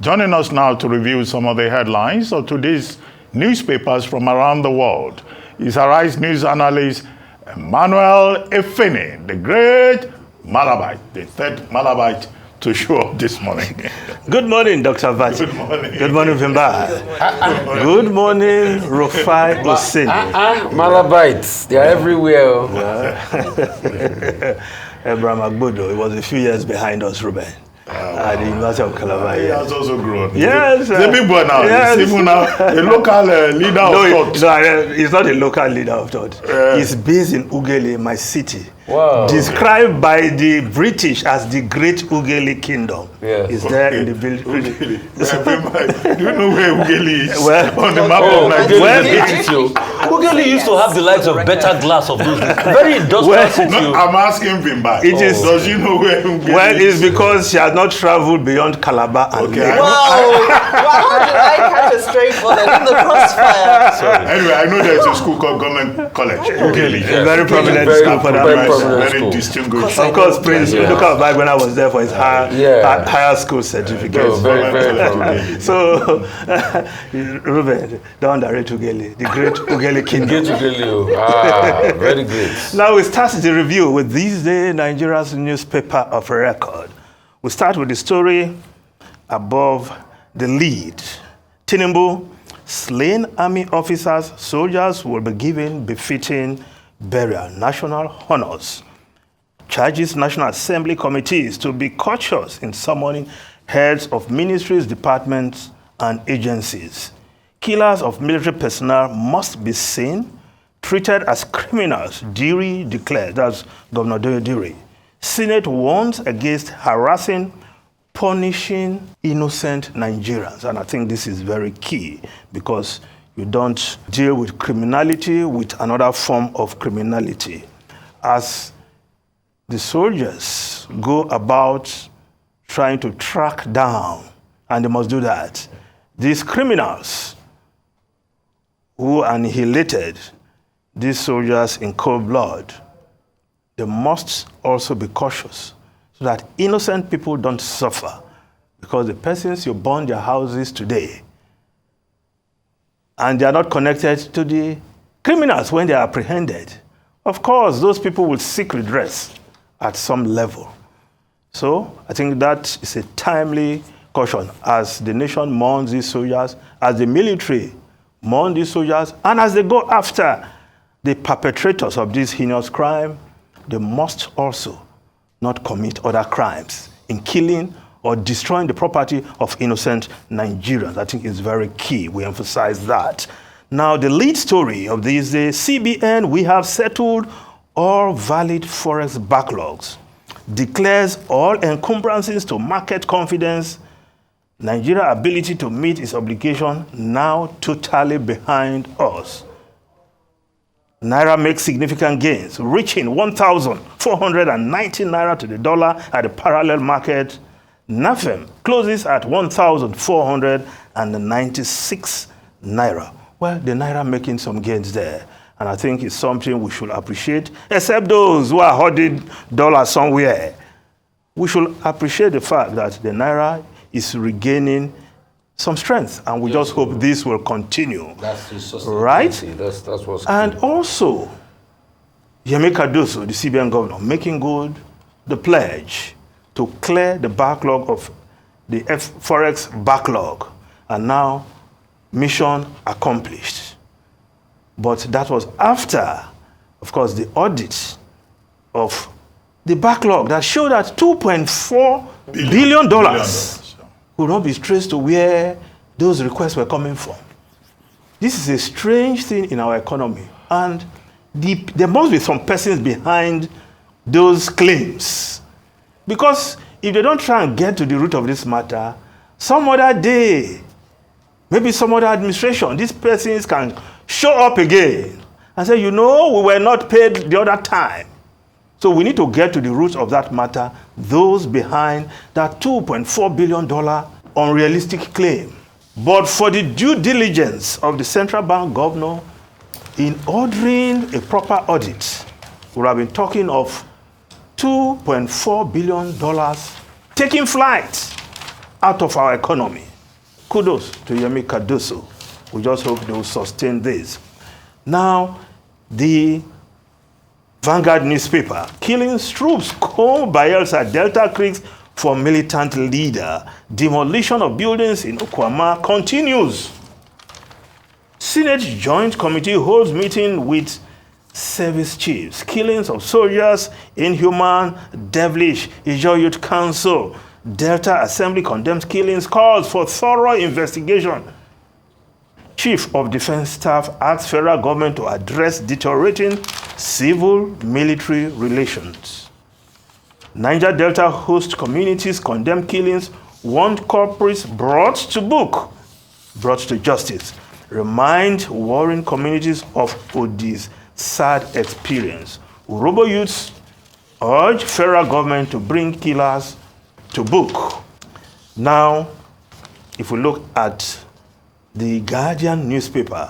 Joining us now to review some of the headlines of today's newspapers from around the world is Arise News analyst Emmanuel Efene, the great Malabite, the third Malabite to show up this morning. Good morning, Dr. Vati. Good morning. Good morning, Vimba. Good morning, Rufai Hussein. Malabites, they are everywhere. Abraham Agbodo, it was a few years behind us, Ruben. At the University of Calabar. He has also grown. Yes. He's a big boy now. Yes. He's even now a local leader of thought. No, he's not a local leader of thought. He's based in Ughelli, my city. Wow. Described by the British as the Great Ughelli Kingdom. Yes. He's there in the building. Do you know where Ughelli is on the map Oh, of Nigeria? well, Ughelli used to have the likes of better glass of those days. Very industrial city. No, I'm asking Vimba. Does you know where Ughelli Well, is? it's because she has not traveled beyond Calabar and Okay. Lagos. Wow! How did I catch a stray bullet in the crossfire? Sorry. Anyway, I know there's a school called Government College, Ughelli. A very prominent Very school for that very matter. prominent Very school. distinguished. Of course, Prince Udoka back when I was there for his higher school certificate. Oh, very prominent. So, Ruben, don't underrate Ughelli, the great Ughelli Kingdom. Very great. Now we start the review with this day Nigeria's newspaper of record. We start with the story above the lead. Tinubu, slain army officers, soldiers will be given befitting burial, national honors. Charges National Assembly committees to be cautious in summoning heads of ministries, departments, and agencies. Killers of military personnel must be seen, treated as criminals, Diri declared. That's Governor Diri. Senate warns against harassing, punishing innocent Nigerians. And I think this is very key because you don't deal with criminality with another form of criminality. As the soldiers go about trying to track down, and they must do that, these criminals who annihilated these soldiers in cold blood, they must also be cautious so that innocent people don't suffer, because the persons you burn their houses today and they are not connected to the criminals when they are apprehended, of course, those people will seek redress at some level. So I think that is a timely caution as the nation mourns these soldiers, as the military mourn these soldiers, and as they go after the perpetrators of this heinous crime, they must also not commit other crimes in killing or destroying the property of innocent Nigerians. I think it's very key. We emphasize that. Now, the lead story of these days, CBN, we have settled all valid Forex backlogs, declares all encumbrances to market confidence, Nigeria's ability to meet its obligation now totally behind us. Naira makes significant gains, reaching 1,490 Naira to the dollar at the parallel market. NAFEM closes at 1,496 Naira. Well, the Naira making some gains there. And I think it's something we should appreciate, except those who are hoarding dollars somewhere. We should appreciate the fact that the Naira is regaining some strength, and we just hope this will continue. That's the right? That's what's And also, Yemi Cardoso, the CBN governor, making good the pledge to clear the backlog of the Forex backlog. And now, mission accomplished. But that was after, of course, the audit of the backlog that showed that $2.4 billion could not be traced to where those requests were coming from. This is a strange thing in our economy. And there must be some persons behind those claims. Because if they don't try and get to the root of this matter, some other day, maybe some other administration, these persons can show up again and say, you know, we were not paid the other time. So we need to get to the root of that matter, those behind that $2.4 billion unrealistic claim. But for the due diligence of the central bank governor in ordering a proper audit, we have been talking of $2.4 billion taking flight out of our economy. Kudos to Yemi Cardoso. We just hope they will sustain this. Now, the Vanguard newspaper, killings troops comb Bayelsa Delta Creeks for militant leader. Demolition of buildings in Okwama continues. Senate Joint Committee holds meeting with service chiefs. Killings of soldiers, inhuman, devilish. Ijaw Youth Council. Delta Assembly condemns killings, calls for thorough investigation. Chief of Defense Staff asks federal government to address deteriorating civil-military relations. Niger Delta host communities condemn killings, want culprits brought to justice. Remind warring communities of Odi's sad experience. Urobo youths urge federal government to bring killers to book. Now, if we look at the Guardian newspaper,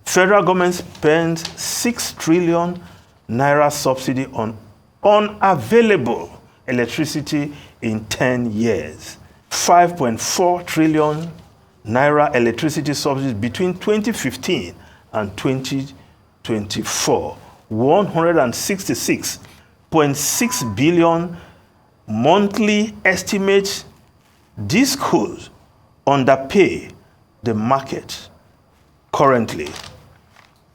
federal government spends 6 trillion naira subsidy on unavailable electricity in 10 years. 5.4 trillion naira electricity subsidies between 2015 and 2024. 166.6 billion monthly estimates. Discos underpay the market currently.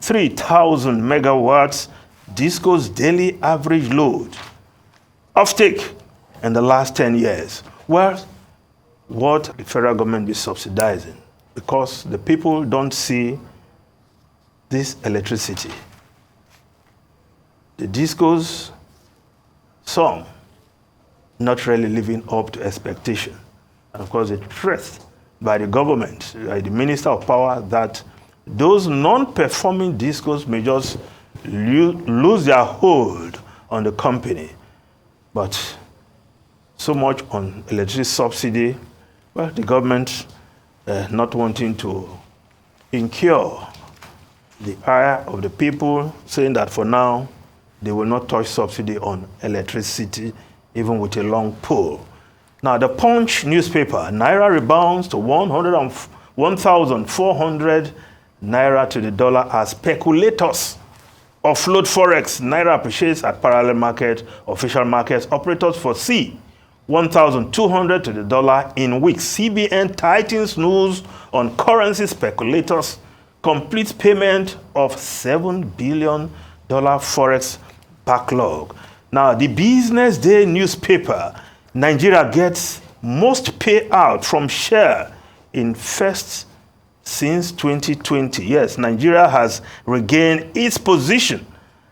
3,000 megawatts Disco's daily average load offtake in the last 10 years. Well, what the federal government is subsidizing, because the people don't see this electricity. The Discos, some not really living up to expectation. And of course, the threat by the government, by the Minister of Power, that those non-performing Discos may just lose their hold on the company. But so much on electricity subsidy, well, the government not wanting to incur the ire of the people, saying that for now, they will not touch subsidy on electricity, even with a long pole. Now, the Punch newspaper, Naira rebounds to 1,400 Naira to the dollar as speculators offload Forex. Naira appreciates at parallel market, official markets. Operators foresee 1,200 to the dollar in weeks. CBN tightens news on currency speculators. Completes payment of $7 billion Forex backlog. Now, the Business Day newspaper, Nigeria gets most payout from share in first since 2020. Yes, Nigeria has regained its position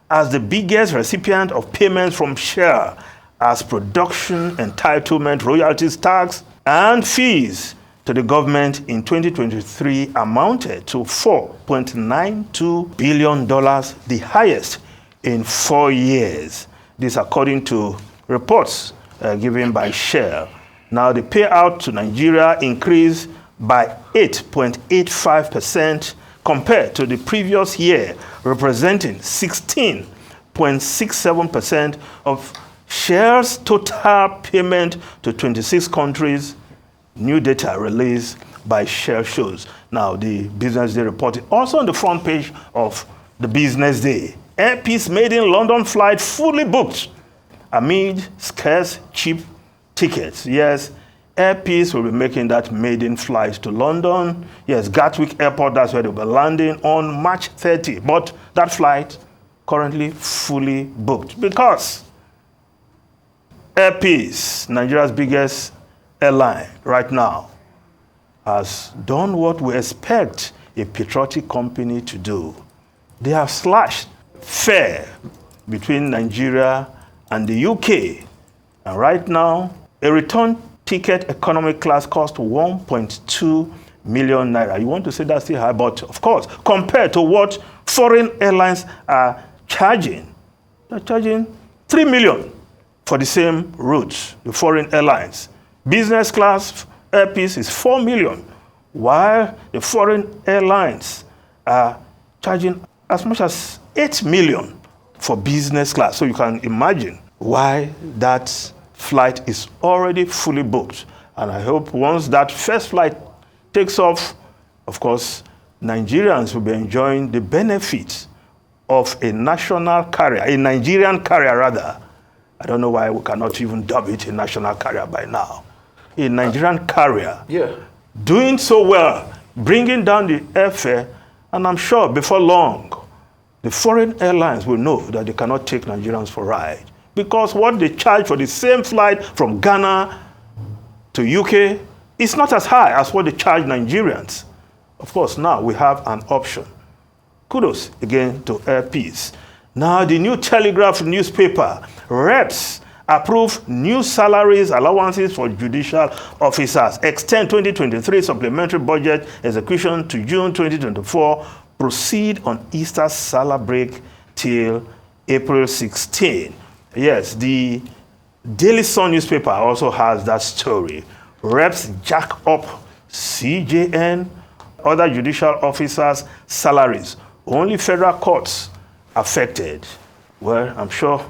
as the biggest recipient of payments from share, as production, entitlement, royalties, tax, and fees to the government in 2023 amounted to $4.92 billion, the highest in 4 years. This according to reports given by Shell. Now, the payout to Nigeria increased by 8.85% compared to the previous year, representing 16.67% of Shell's total payment to 26 countries. New data released by Shell shows. Now, the Business Day reported also on the front page of the Business Day. Airpeace maiden London flight fully booked amid scarce cheap tickets. Yes, Airpeace will be making that maiden flight to London. Yes, Gatwick Airport, that's where they'll be landing on March 30. But that flight currently fully booked because Airpeace, Nigeria's biggest airline right now, has done what we expect a patriotic company to do. They have slashed fare between Nigeria and the UK. And right now, a return ticket economy class costs 1.2 million naira. You want to say that's still high, but of course, compared to what foreign airlines are charging, they're charging 3 million for the same route, the foreign airlines. Business class Airpeace is 4 million, while the foreign airlines are charging as much as 8 million for business class. So you can imagine why that flight is already fully booked. And I hope once that first flight takes off, of course, Nigerians will be enjoying the benefits of a national carrier, a Nigerian carrier rather. I don't know why we cannot even dub it a national carrier by now. A Nigerian carrier doing so well, bringing down the airfare, and I'm sure before long, the foreign airlines will know that they cannot take Nigerians for a ride. Because what they charge for the same flight from Ghana to UK is not as high as what they charge Nigerians. Of course, now we have an option. Kudos again to Air Peace. Now, the New Telegraph newspaper, reps approve new salaries allowances for judicial officers, extend 2023 supplementary budget execution to June 2024, proceed on Easter Salah break till April 16. Yes, the Daily Sun newspaper also has that story. Reps jack up CJN, other judicial officers' salaries. Only federal courts affected. Well, I'm sure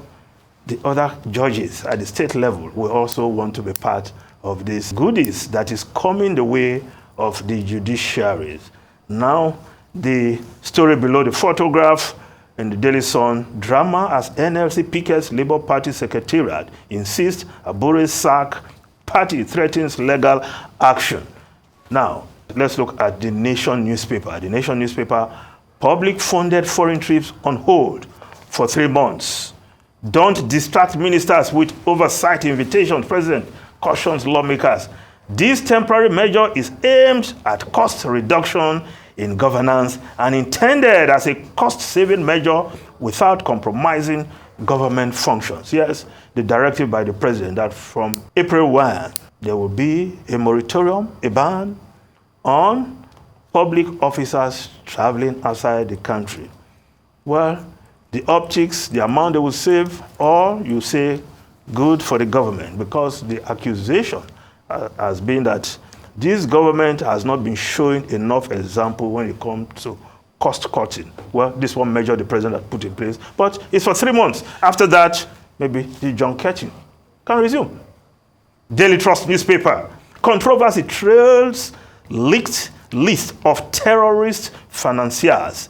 the other judges at the state level will also want to be part of these goodies that is coming the way of the judiciaries. Now, the story below the photograph in the Daily Sun, drama as NLC pickets Labour Party Secretariat, insists Abure sack, party threatens legal action. Now, let's look at the Nation newspaper. The Nation newspaper, public-funded foreign trips on hold for 3 months. Don't distract ministers with oversight invitations. President cautions lawmakers. This temporary measure is aimed at cost reduction in governance and intended as a cost-saving measure without compromising government functions. Yes, the directive by the president that from April 1, there will be a moratorium, a ban on public officers traveling outside the country. Well, the optics, the amount they will save, or you say good for the government, because the accusation has been that this government has not been showing enough example when it comes to cost cutting. Well, this one measure the president had put in place, but it's for 3 months. After that, maybe the junketing can resume. Daily Trust newspaper, controversy trails leaked list of terrorist financiers.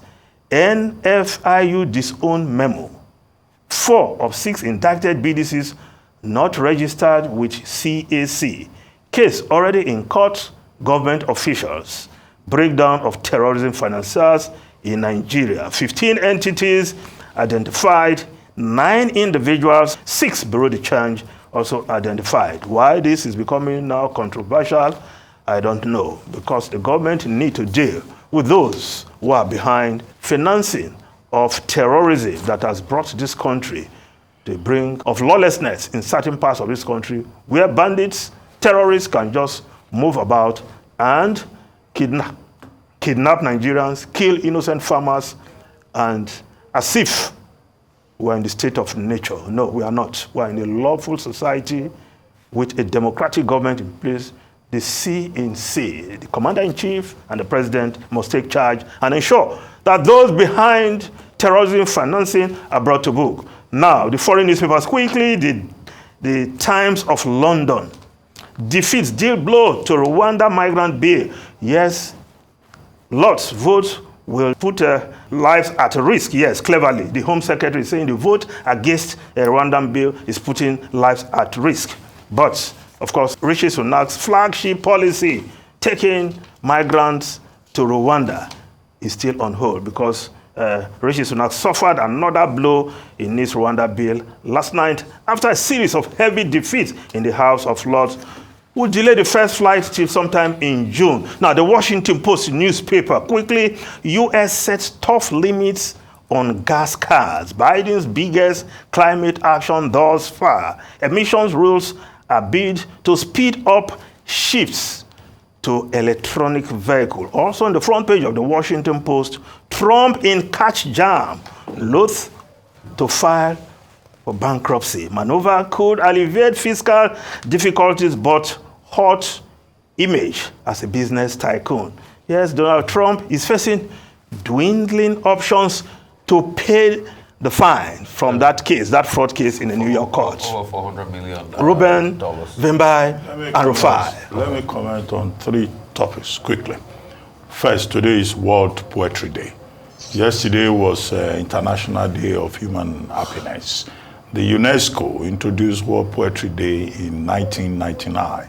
NFIU disowned memo. 4 of 6 indicted BDCs not registered with CAC. Case already in court, government officials. Breakdown of terrorism financiers in Nigeria. 15 entities identified, 9 individuals, 6 bureau de change also identified. Why this is becoming now controversial, I don't know, because the government need to deal with those who are behind financing of terrorism that has brought this country to the brink of lawlessness in certain parts of this country, where bandits, terrorists can just move about and kidnap Nigerians, kill innocent farmers, and as if we're in the state of nature. No, we are not. We're in a lawful society with a democratic government in place. The CNC, the commander-in-chief and the president must take charge and ensure that those behind terrorism financing are brought to book. Now, the foreign newspapers quickly, the Times of London defeats deal blow to Rwanda migrant bill. Yes, Lord's vote will put lives at risk. Yes, cleverly. The Home Secretary is saying the vote against a Rwandan bill is putting lives at risk. But, of course, Rishi Sunak's flagship policy, taking migrants to Rwanda, is still on hold because Rishi Sunak suffered another blow in his Rwanda bill last night after a series of heavy defeats in the House of Lords. Will delay the first flight till sometime in June. Now, the Washington Post newspaper, quickly, U.S. sets tough limits on gas cars. Biden's biggest climate action thus far. Emissions rules are bid to speed up shifts to electronic vehicle. Also on the front page of the Washington Post, Trump in catch jam, loath to file for bankruptcy. Maneuver could alleviate fiscal difficulties, but hot image as a business tycoon. Yes, Donald Trump is facing dwindling options to pay the fine from that case, that fraud case in the New York court. Over $400 million. Ruben, Vimbai, and Rufai. Let me comment on 3 topics quickly. First, today is World Poetry Day. Yesterday was International Day of Human Happiness. The UNESCO introduced World Poetry Day in 1999.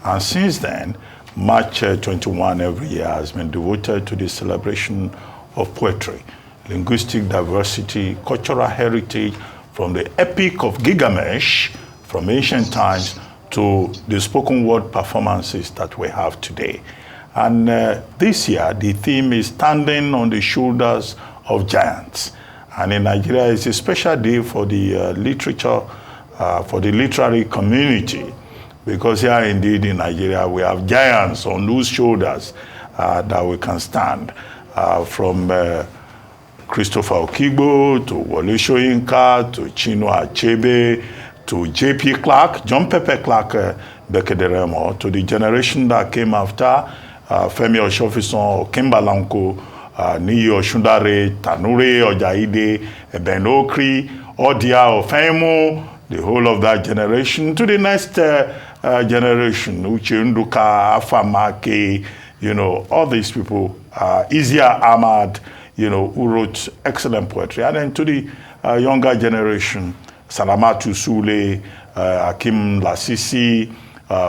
And since then, March 21 every year has been devoted to the celebration of poetry, linguistic diversity, cultural heritage, from the Epic of Gilgamesh from ancient times to the spoken word performances that we have today. And this year, the theme is Standing on the Shoulders of Giants. And in Nigeria, it's a special day for the literature, for the literary community, because here indeed in Nigeria, we have giants on whose shoulders that we can stand, from Christopher Okigbo, to Wole Soyinka, to Chinua Achebe, to J.P. Clark, John Pepper Clark Bekederemo, to the generation that came after, Femi Osofison, Kimbalanko, Niyi Oshundare, Tanure Ojaide, Ben Okri, Odia Ofemo, the whole of that generation, to the next generation, Uche Nduka, Afamake, all these people, Izia Ahmad, who wrote excellent poetry. And then to the younger generation, Salamatu Sule, Hakim Lasisi,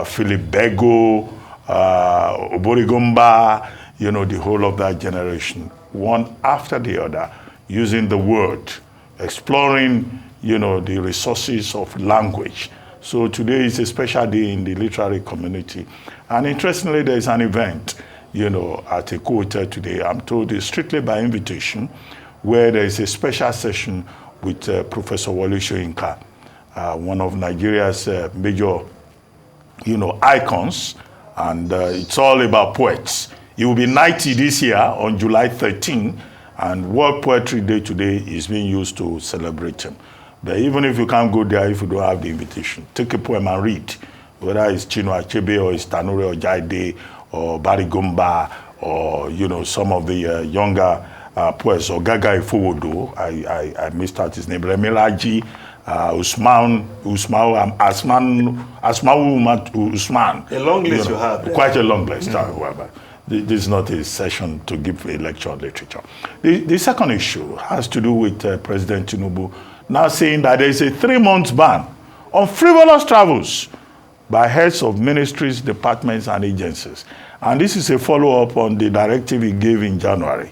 Philip Bego, Oborigomba, the whole of that generation, one after the other, using the word, exploring, the resources of language. So today is a special day in the literary community. And interestingly, there is an event, at a hotel today, I'm told it's strictly by invitation, where there is a special session with Professor Wole Soyinka, one of Nigeria's major, icons, and it's all about poets. He will be 90 this year on July 13, and World Poetry Day today is being used to celebrate him. But even if you can't go there, if you don't have the invitation, take a poem and read, whether it's Chinua Achebe or it's Tanure Ojaide or Barry Gumba or, some of the younger poets, or Gaga Ifowodo, I missed out his name, Remiraji, Usman, Usman. A long list you have. Quite a long list, however. This is not a session to give a lecture on literature. The second issue has to do with President Tinubu now saying that there is a 3-month ban on frivolous travels by heads of ministries, departments, and agencies. And this is a follow-up on the directive he gave in January,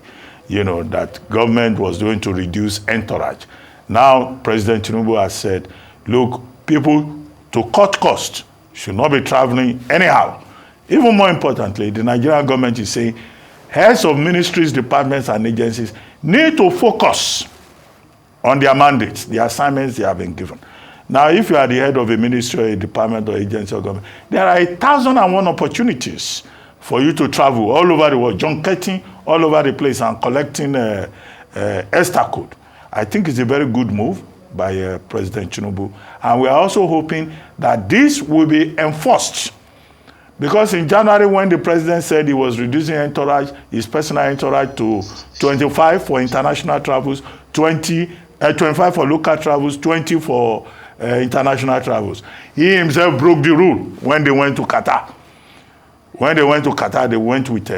that government was going to reduce entourage. Now, President Tinubu has said, look, people, to cut costs, should not be traveling anyhow. Even more importantly, the Nigerian government is saying heads of ministries, departments, and agencies need to focus on their mandates, the assignments they have been given. Now, if you are the head of a ministry, a department, or agency, or government, there are 1,001 opportunities for you to travel all over the world, junketing all over the place and collecting ESTA code. I think it's a very good move by President Tinubu. And we are also hoping that this will be enforced. Because in January, when the president said he was reducing entourage, his personal entourage to 25 for international travels, 25 for local travels, 20 for international travels. He himself broke the rule when they went to Qatar. When they went to Qatar, they went with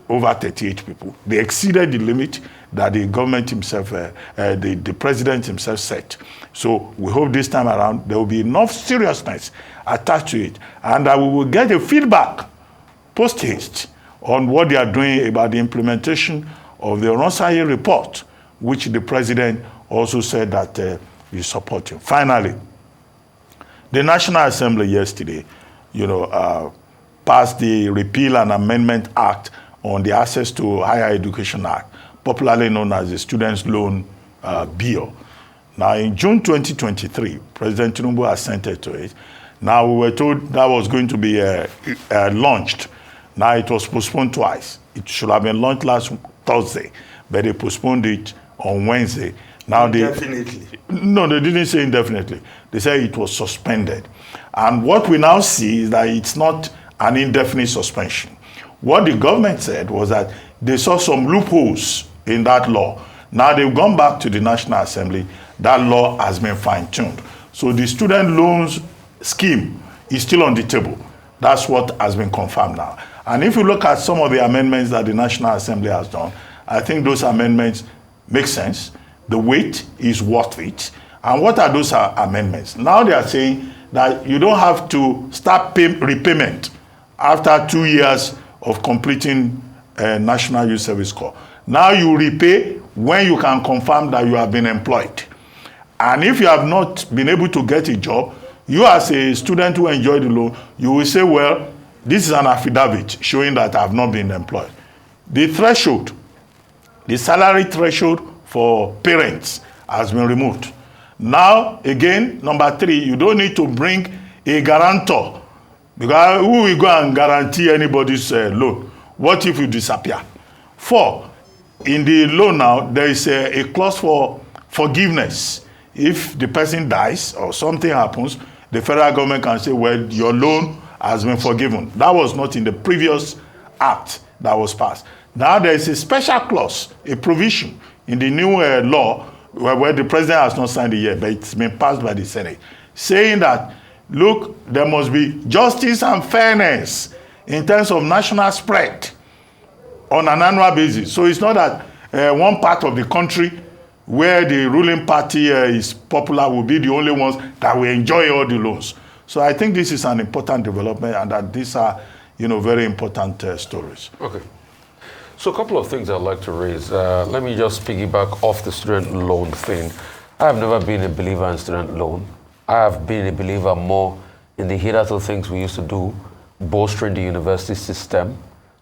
over 38 people. They exceeded the limit that the government himself, the president himself set. So we hope this time around there will be enough seriousness attached to it, and that we will get a feedback post-haste on what they are doing about the implementation of the Ronsaye report, which the president also said that he's supporting. Finally, the National Assembly yesterday, passed the Repeal and Amendment Act on the Access to Higher Education Act, popularly known as the Students' Loan Bill. Now, in June 2023, President Tinubu assented to it. Now, we were told that was going to be launched. Now, it was postponed twice. It should have been launched last Thursday, but they postponed it on Wednesday. Now, Indefinitely. No, they didn't say indefinitely. They said it was suspended. And what we now see is that it's not an indefinite suspension. What the government said was that they saw some loopholes in that law. Now they've gone back to the National Assembly. That law has been fine-tuned. So the student loans scheme is still on the table. That's what has been confirmed now. And if you look at some of the amendments that the National Assembly has done, I think those amendments make sense. The weight is worth it. And what are those amendments? Now they are saying that you don't have to start repayment after 2 years of completing National Youth Service Corps. Now you repay when you can confirm that you have been employed. And if you have not been able to get a job, you as a student who enjoyed the loan, you will say, well, this is an affidavit showing that I have not been employed. The threshold, the salary threshold for parents has been removed. Now, again, number 3, you don't need to bring a guarantor, because who will go and guarantee anybody's loan? What if you disappear? 4, in the loan now, there is a clause for forgiveness. If the person dies or something happens, the federal government can say, well, your loan has been forgiven. That was not in the previous act that was passed. Now there is a special clause, a provision in the new law where the president has not signed it yet, but it's been passed by the Senate, saying that, look, there must be justice and fairness in terms of national spread on an annual basis. So it's not that one part of the country where the ruling party is popular will be the only ones that will enjoy all the loans. So I think this is an important development, and that these are, very important stories. Okay. So a couple of things I'd like to raise. Let me just piggyback off the student loan thing. I have never been a believer in student loan. I have been a believer more in the hitherto things we used to do, bolstering the university system,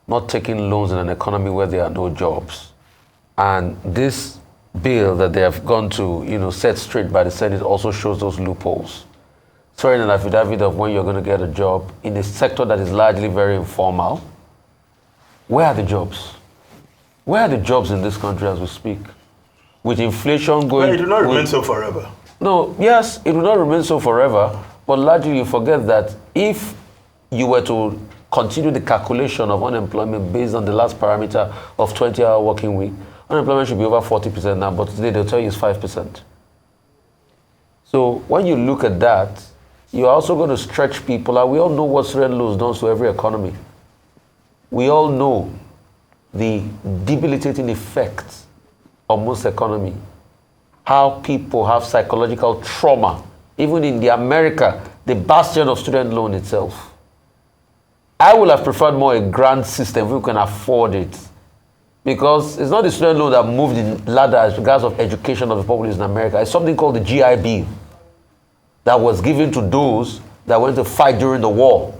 not taking loans in an economy where there are no jobs. And this bill that they have gone to, set straight by the Senate also shows those loopholes. Throwing an affidavit of when you're going to get a job in a sector that is largely very informal. Where are the jobs? Where are the jobs in this country as we speak? With inflation going... Well, it will not remain so forever. No, yes, it will not remain so forever, but largely you forget that if you were to continue the calculation of unemployment based on the last parameter of 20-hour working week, unemployment should be over 40% now, but today they'll tell you it's 5%. So when you look at that, you're also going to stretch people, and we all know what student loans does to every economy. We all know the debilitating effects on most economy, how people have psychological trauma, even in the America, the bastion of student loan itself. I would have preferred more a grant system if we can afford it, because it's not the student loan that moved the ladder as regards of education of the populace in America. It's something called the GI Bill that was given to those that went to fight during the war.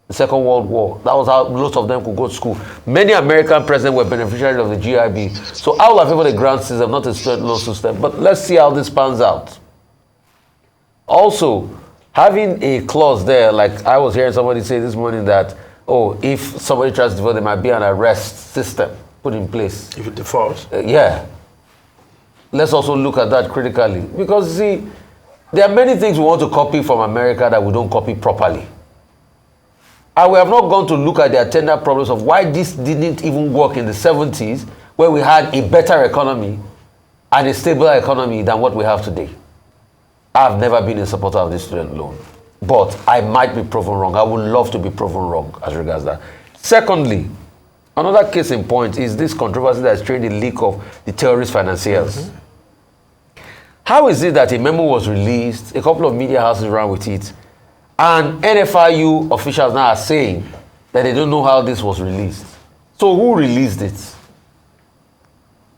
The Second World War. That was how most of them could go to school. Many American presidents were beneficiaries of the GIB. So I would have favored a grant system, not a student loan system. But let's see how this pans out. Also, having a clause there, like I was hearing somebody say this morning that, if somebody tries to default, there might be an arrest system put in place. If it defaults? Yeah. Let's also look at that critically. Because, you see, there are many things we want to copy from America that we don't copy properly. And we have not gone to look at the attendant problems of why this didn't even work in the 70s, where we had a better economy and a stable economy than what we have today. I've never been a supporter of this student loan, but I might be proven wrong. I would love to be proven wrong as regards that. Secondly, another case in point is this controversy that has triggered the leak of the terrorist financiers. Mm-hmm. How is it that a memo was released, a couple of media houses ran with it, and NFIU officials now are saying that they don't know how this was released? So who released it?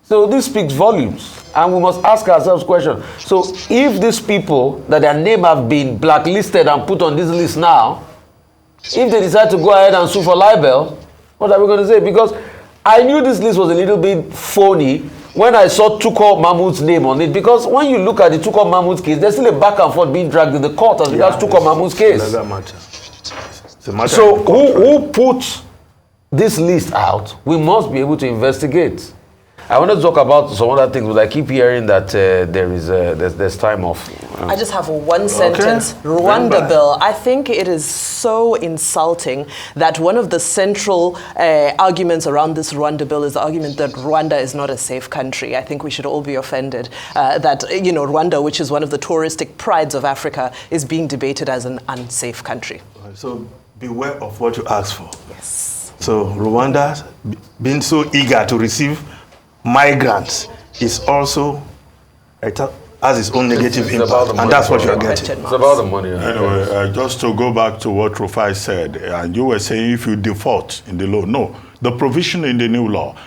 So this speaks volumes, and we must ask ourselves questions. So if these people that their name have been blacklisted and put on this list now, if they decide to go ahead and sue for libel, what are we going to say? Because I knew this list was a little bit phony when I saw Tukur Mahmoud's name on it, because when you look at the Tukur Mahmoud case, there's still a back and forth being dragged in the court as regards Tukur Mahmoud's case. So who put this list out? We must be able to investigate. I want to talk about some other things, but I keep hearing that there's time off. I just have one sentence. Rwanda bill. I think it is so insulting that one of the central arguments around this Rwanda bill is the argument that Rwanda is not a safe country. I think we should all be offended that, Rwanda, which is one of the touristic prides of Africa, is being debated as an unsafe country. So beware of what you ask for. Yes. So Rwanda, being so eager to receive migrants, is also has its own negative impact, and that's what you're getting. It's about the money. Anyway, just to go back to what Rufai said, and you were saying if you default in the law. No, the provision in the new law,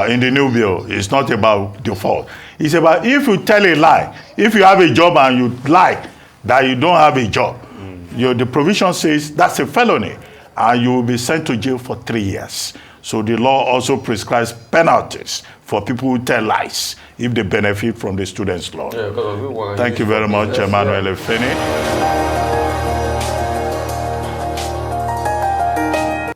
in the new bill, is not about default. It's about if you tell a lie, if you have a job and you lie that you don't have a job, the provision says that's a felony, and you will be sent to jail for 3 years. So the law also prescribes penalties for people who tell lies if they benefit from the student's law. Yeah, Thank you very much, Emmanuel Efeni.